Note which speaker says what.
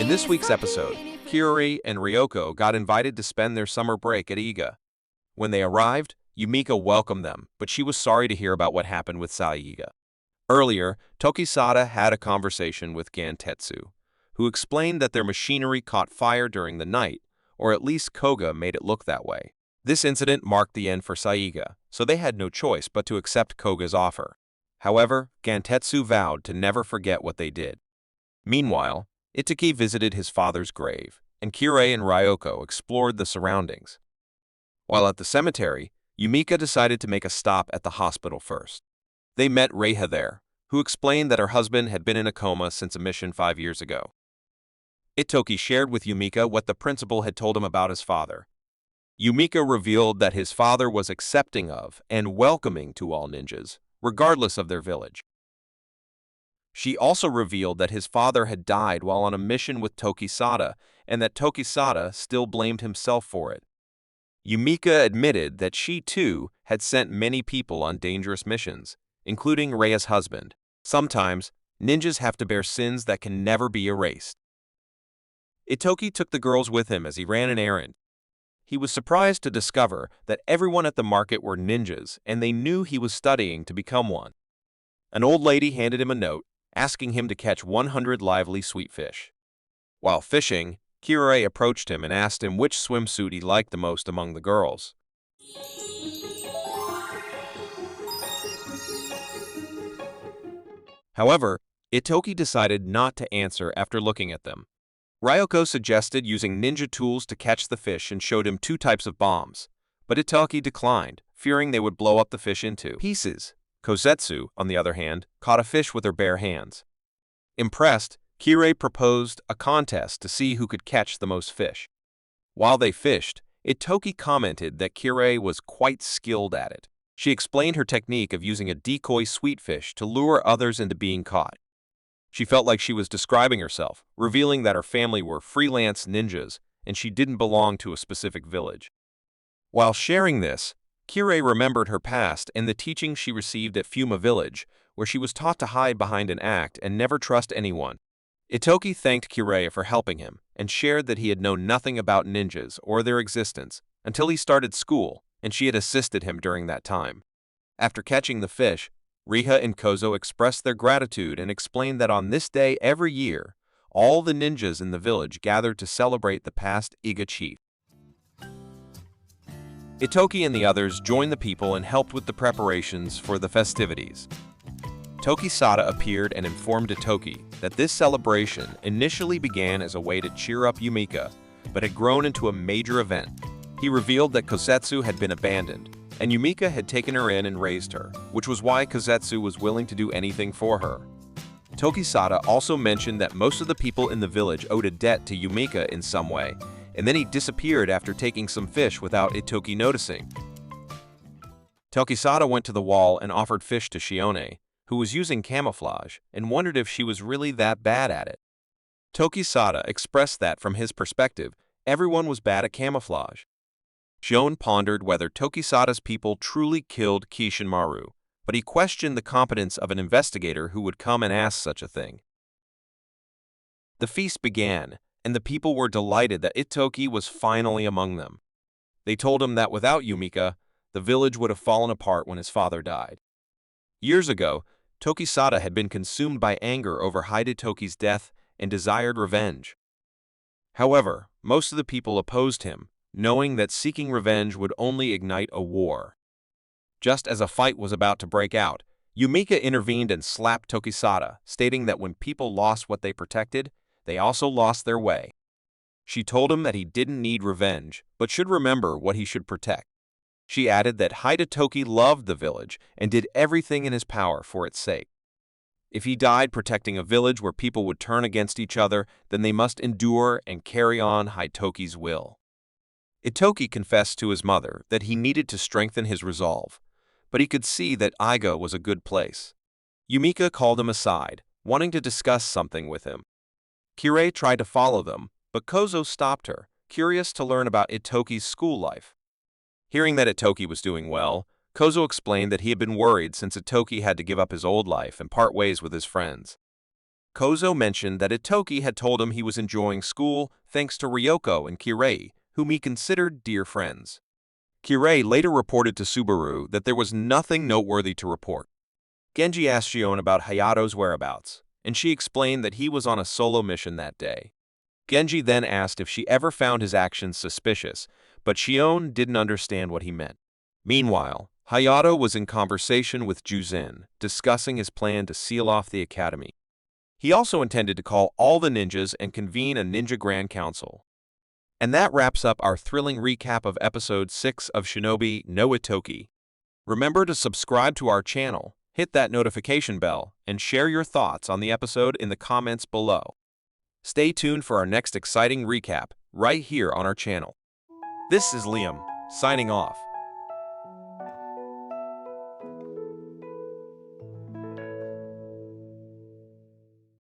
Speaker 1: In this week's episode, Kirei and Ryoko got invited to spend their summer break at Iga. When they arrived, Yumika welcomed them, but she was sorry to hear about what happened with Saiga. Earlier, Tokisada had a conversation with Gantetsu, who explained that their machinery caught fire during the night, or at least Koga made it look that way. This incident marked the end for Saiga, so they had no choice but to accept Koga's offer. However, Gantetsu vowed to never forget what they did. Meanwhile, Ittoki visited his father's grave, and Kirei and Ryoko explored the surroundings. While at the cemetery, Yumika decided to make a stop at the hospital first. They met Reiha there, who explained that her husband had been in a coma since a mission 5 years ago. Ittoki shared with Yumika what the principal had told him about his father. Yumika revealed that his father was accepting of and welcoming to all ninjas, regardless of their village. She also revealed that his father had died while on a mission with Tokisada, and that Tokisada still blamed himself for it. Yumika admitted that she, too, had sent many people on dangerous missions, including Reia's husband. Sometimes, ninjas have to bear sins that can never be erased. Ittoki took the girls with him as he ran an errand. He was surprised to discover that everyone at the market were ninjas, and they knew he was studying to become one. An old lady handed him a note, asking him to catch 100 lively sweet fish. While fishing, Kirei approached him and asked him which swimsuit he liked the most among the girls. However, Ittoki decided not to answer after looking at them. Ryoko suggested using ninja tools to catch the fish and showed him 2 types of bombs, but Ittoki declined, fearing they would blow up the fish into pieces. Kozetsu, on the other hand, caught a fish with her bare hands. Impressed, Kirei proposed a contest to see who could catch the most fish. While they fished, Ittoki commented that Kirei was quite skilled at it. She explained her technique of using a decoy sweetfish to lure others into being caught. She felt like she was describing herself, revealing that her family were freelance ninjas and she didn't belong to a specific village. While sharing this, Kirei remembered her past and the teaching she received at Fuma village, where she was taught to hide behind an act and never trust anyone. Ittoki thanked Kirei for helping him and shared that he had known nothing about ninjas or their existence until he started school, and she had assisted him during that time. After catching the fish, Riha and Kozo expressed their gratitude and explained that on this day every year, all the ninjas in the village gathered to celebrate the past Iga chief. Ittoki and the others joined the people and helped with the preparations for the festivities. Tokisada appeared and informed Ittoki that this celebration initially began as a way to cheer up Yumika, but had grown into a major event. He revealed that Kozetsu had been abandoned, and Yumika had taken her in and raised her, which was why Kozetsu was willing to do anything for her. Tokisada also mentioned that most of the people in the village owed a debt to Yumika in some way, and then he disappeared after taking some fish without Ittoki noticing. Tokisada went to the wall and offered fish to Shione, who was using camouflage, and wondered if she was really that bad at it. Tokisada expressed that from his perspective, everyone was bad at camouflage. Shione pondered whether Tokisada's people truly killed Kishinmaru, but he questioned the competence of an investigator who would come and ask such a thing. The feast began, and the people were delighted that Ittoki was finally among them. They told him that without Yumika, the village would have fallen apart when his father died. Years ago, Tokisada had been consumed by anger over Hidetoki's death and desired revenge. However, most of the people opposed him, knowing that seeking revenge would only ignite a war. Just as a fight was about to break out, Yumika intervened and slapped Tokisada, stating that when people lost what they protected, they also lost their way. She told him that he didn't need revenge, but should remember what he should protect. She added that Hidetoki loved the village and did everything in his power for its sake. If he died protecting a village where people would turn against each other, then they must endure and carry on Hidetoki's will. Ittoki confessed to his mother that he needed to strengthen his resolve, but he could see that Iga was a good place. Yumika called him aside, wanting to discuss something with him. Kirei tried to follow them, but Kozo stopped her, curious to learn about Ittoki's school life. Hearing that Ittoki was doing well, Kozo explained that he had been worried since Ittoki had to give up his old life and part ways with his friends. Kozo mentioned that Ittoki had told him he was enjoying school thanks to Ryoko and Kirei, whom he considered dear friends. Kirei later reported to Subaru that there was nothing noteworthy to report. Genji asked Shion about Hayato's whereabouts, and she explained that he was on a solo mission that day. Genji then asked if she ever found his actions suspicious, but Shion didn't understand what he meant. Meanwhile, Hayato was in conversation with Juzin, discussing his plan to seal off the academy. He also intended to call all the ninjas and convene a ninja grand council. And that wraps up our thrilling recap of episode 6 of Shinobi no Ittoki. Remember to subscribe to our channel, hit that notification bell, and share your thoughts on the episode in the comments below. Stay tuned for our next exciting recap right here on our channel. This is Liam, signing off.